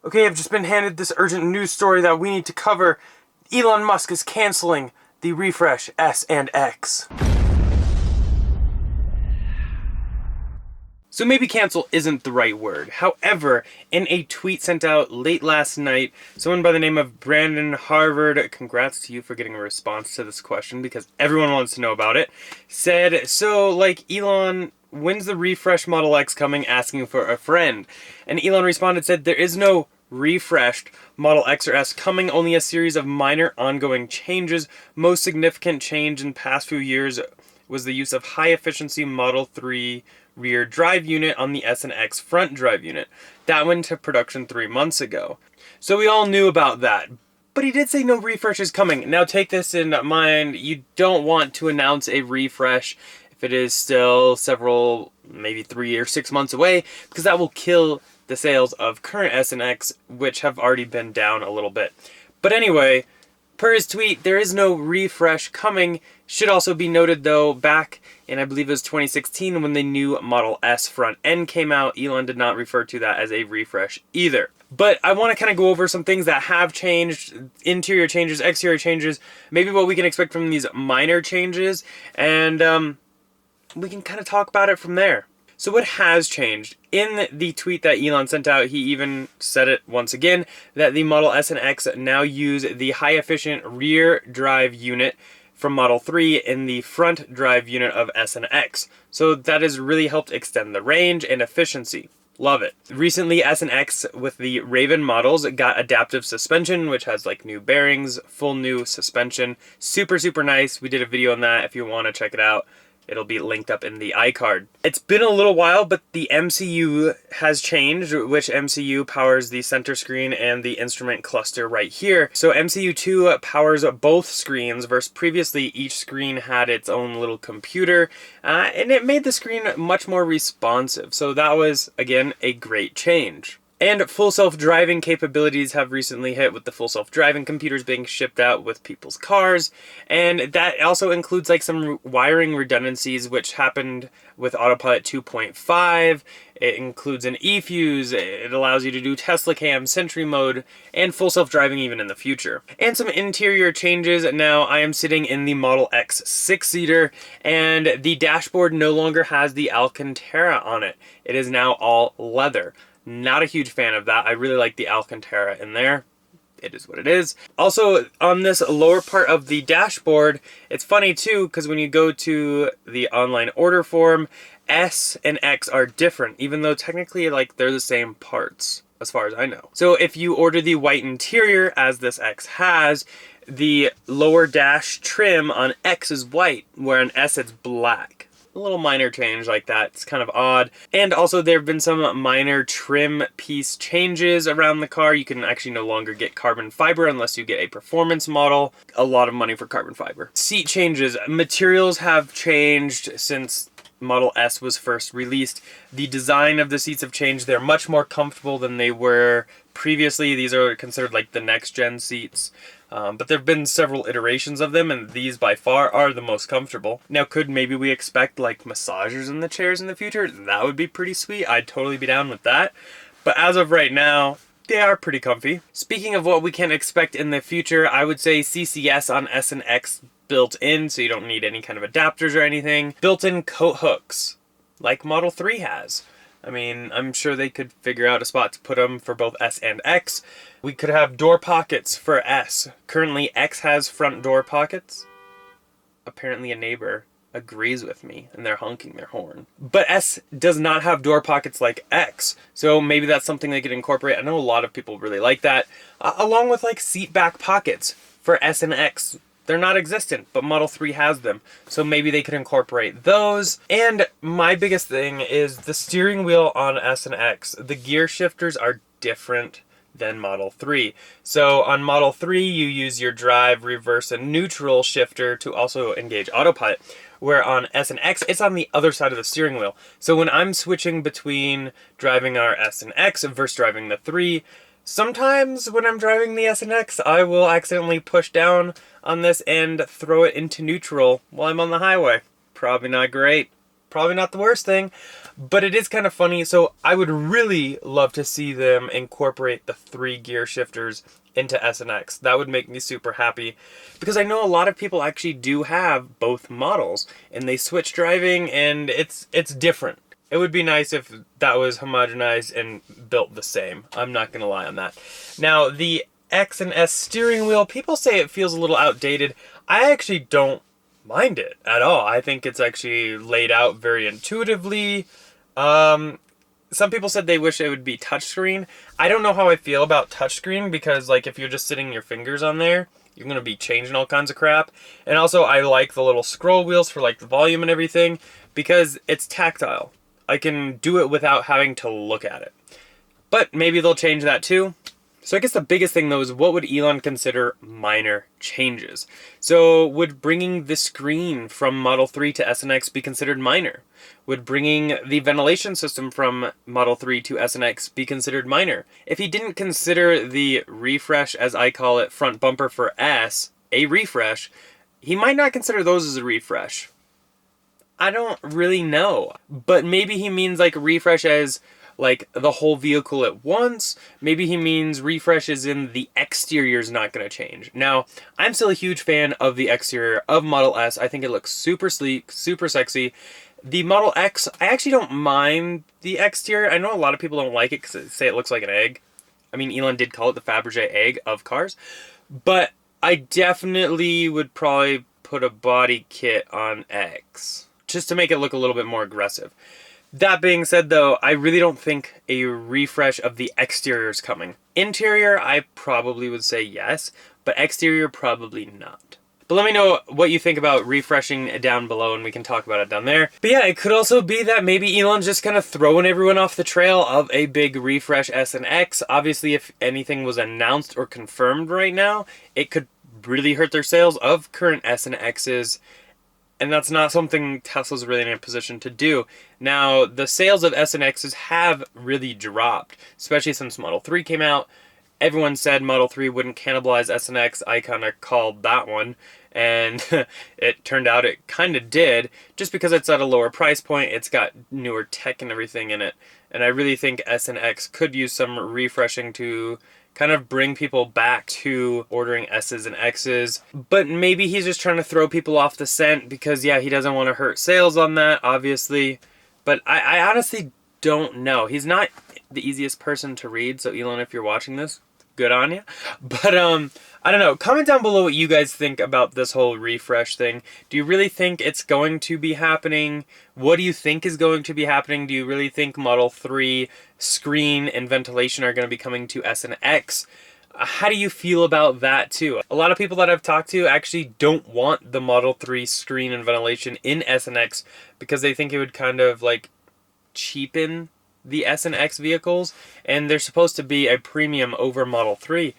Okay, I've just been handed this urgent news story that we need to cover. Elon Musk is canceling the refresh S and X. So maybe cancel isn't the right word. However, in a tweet sent out late last night, someone by the name of Brandon Harvard, congrats to you for getting a response to this question because everyone wants to know about it, said, so like Elon, when's the refresh Model X coming, asking for a friend? And Elon responded, said, there is no refreshed Model X or S coming, only a series of minor ongoing changes. Most significant change in the past few years was the use of high-efficiency Model 3 rear drive unit on the S and X front drive unit. That went to production 3 months ago. So we all knew about that. But he did say no refresh is coming. Now take this in mind, you don't want to announce a refresh if it is still several, maybe 3 or 6 months away, because that will kill the sales of current S and X, which have already been down a little bit. But anyway, per his tweet, there is no refresh coming. Should also be noted though, back in I believe it was 2016 when the new Model S front end came out, Elon did not refer to that as a refresh either. But I want to kind of go over some things that have changed, interior changes, exterior changes, maybe what we can expect from these minor changes, and we can kind of talk about it from there. So what has changed? In the tweet that Elon sent out, he even said it once again, that the Model S and X now use the high-efficient rear drive unit from Model 3 in the front drive unit of S and X. So that has really helped extend the range and efficiency. Love it. Recently, S and X with the Raven models got adaptive suspension, which has like new bearings, full new suspension. Super, super nice. We did a video on that if you want to check it out. It'll be linked up in the iCard. It's been a little while, but the MCU has changed, which MCU powers the center screen and the instrument cluster right here. So MCU 2 powers both screens, versus previously each screen had its own little computer, and it made the screen much more responsive. So that was, again, a great change. And full self-driving capabilities have recently hit with the full self-driving computers being shipped out with people's cars. And that also includes like some wiring redundancies which happened with Autopilot 2.5. It includes an eFuse, it allows you to do Tesla cam, Sentry mode, and full self-driving even in the future. And some interior changes. Now I am sitting in the Model X 6-seater and the dashboard no longer has the Alcantara on it. It is now all leather. Not a huge fan of that. I really like the Alcantara in there. It is what it is. Also, on this lower part of the dashboard, it's funny too, because when you go to the online order form, S and X are different, even though technically like they're the same parts, as far as I know. So if you order the white interior, as this X has, the lower dash trim on X is white, where on S it's black. A little minor change like that. It's kind of odd. And also there have been some minor trim piece changes around the car. You can actually no longer get carbon fiber unless you get a performance model. A lot of money for carbon fiber. Seat changes. Materials have changed since Model S was first released. The design of the seats have changed. They're much more comfortable than they were previously. These are considered like the next gen seats. But there have been several iterations of them, and these by far are the most comfortable. Now, could maybe we expect like massagers in the chairs in the future? That would be pretty sweet. I'd totally be down with that. But as of right now, they are pretty comfy. Speaking of what we can expect in the future, I would say CCS on S and X built in, so you don't need any kind of adapters or anything. Built-in coat hooks, like Model 3 has. I mean, I'm sure they could figure out a spot to put them for both S and X. We could have door pockets for S. Currently, X has front door pockets. Apparently a neighbor agrees with me and they're honking their horn. But S does not have door pockets like X. So maybe that's something they could incorporate. I know a lot of people really like that. Along with like seat back pockets for S and X. They're not existent, but Model 3 has them. So maybe they could incorporate those. And my biggest thing is the steering wheel on S and X. The gear shifters are different than Model 3. So on Model 3, you use your drive, reverse, and neutral shifter to also engage autopilot. Where on S and X, it's on the other side of the steering wheel. So when I'm switching between driving our S and X versus driving the 3, sometimes when I'm driving the S and X, I will accidentally push down on this and throw it into neutral while I'm on the highway. Probably not great. probably not the worst thing, but it is kind of funny. So I would really love to see them incorporate the 3 gear shifters into S and X. That would make me super happy, because I know a lot of people actually do have both models and they switch driving, and it's different. It would be nice if that was homogenized and built the same. I'm not gonna lie on that. Now, the X and S steering wheel, people say it feels a little outdated. I actually don't mind it at all. I think it's actually laid out very intuitively. Some people said they wish it would be touchscreen. I don't know how I feel about touchscreen, because like if you're just sitting your fingers on there, you're going to be changing all kinds of crap. And also I like the little scroll wheels for like the volume and everything, because it's tactile. I can do it without having to look at it. But maybe they'll change that too. So I guess the biggest thing though is, what would Elon consider minor changes? So would bringing the screen from Model 3 to S and X be considered minor? Would bringing the ventilation system from Model 3 to S and X be considered minor? If he didn't consider the refresh, as I call it, front bumper for S, a refresh, he might not consider those as a refresh. I don't really know. But maybe he means like a refresh as like the whole vehicle at once. Maybe he means refreshes in the exterior is not going to change. Now, I'm still a huge fan of the exterior of Model S. I think it looks super sleek, super sexy. The Model X, I actually don't mind the exterior. I know a lot of people don't like it because they say it looks like an egg. I mean, Elon did call it the Fabergé egg of cars. But I definitely would probably put a body kit on X, just to make it look a little bit more aggressive. That being said though, I really don't think a refresh of the exterior is coming. Interior, I probably would say yes, but exterior, probably not. But let me know what you think about refreshing down below, and we can talk about it down there. But yeah, it could also be that maybe Elon's just kind of throwing everyone off the trail of a big refresh S and X. Obviously, if anything was announced or confirmed right now, it could really hurt their sales of current S and X's. And that's not something Tesla's really in a position to do. Now, the sales of S and X's have really dropped, especially since Model 3 came out. Everyone said Model 3 wouldn't cannibalize S and X. I kind of called that one. And it turned out it kind of did, just because it's at a lower price point. It's got newer tech and everything in it. And I really think S and X could use some refreshing to kind of bring people back to ordering S's and X's. But maybe he's just trying to throw people off the scent, because yeah, he doesn't want to hurt sales on that, obviously. But I honestly don't know. He's not the easiest person to read, so Elon, if you're watching this, good on you. But I don't know. Comment down below what you guys think about this whole refresh thing. Do you really think it's going to be happening? What do you think is going to be happening? Do you really think Model 3 screen and ventilation are going to be coming to S and X? How do you feel about that too? A lot of people that I've talked to actually don't want the Model 3 screen and ventilation in S and X, because they think it would kind of like cheapen the S and X vehicles, and they're supposed to be a premium over Model 3.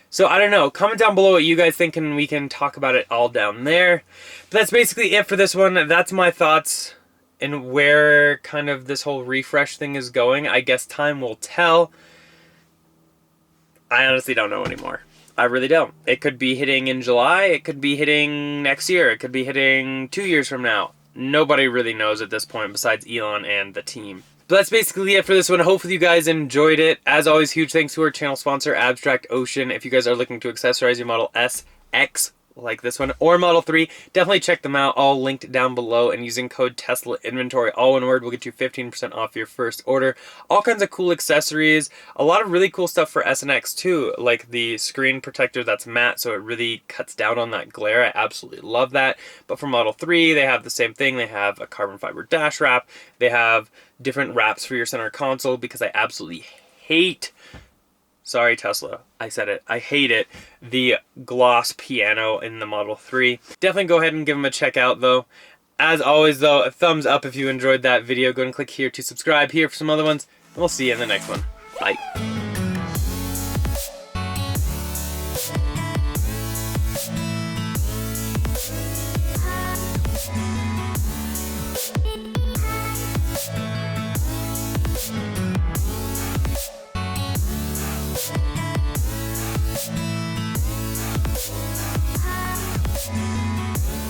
So I don't know. Comment down below what you guys think, and we can talk about it all down there. But that's basically it for this one. That's my thoughts and where kind of this whole refresh thing is going. I guess time will tell. I honestly don't know anymore. I really don't. It could be hitting in July. It could be hitting next year. It could be hitting 2 years from now. Nobody really knows at this point besides Elon and the team. But that's basically it for this one. Hopefully you guys enjoyed it. As always, huge thanks to our channel sponsor, Abstract Ocean. If you guys are looking to accessorize your Model S, X, like this one, or Model 3, definitely check them out. All linked down below, and using code Tesla Inventory, all one word, will get you 15% off your first order. All kinds of cool accessories. A lot of really cool stuff for S and X too, like the screen protector that's matte, so it really cuts down on that glare. I absolutely love that. But for Model 3, they have the same thing. They have a carbon fiber dash wrap. They have different wraps for your center console, because I absolutely hate, sorry Tesla, I said it, I hate it, the gloss piano in the Model 3. Definitely go ahead and give them a check out though. As always though, a thumbs up if you enjoyed that video. Go and click here to subscribe here for some other ones, and we'll see you in the next one. Bye.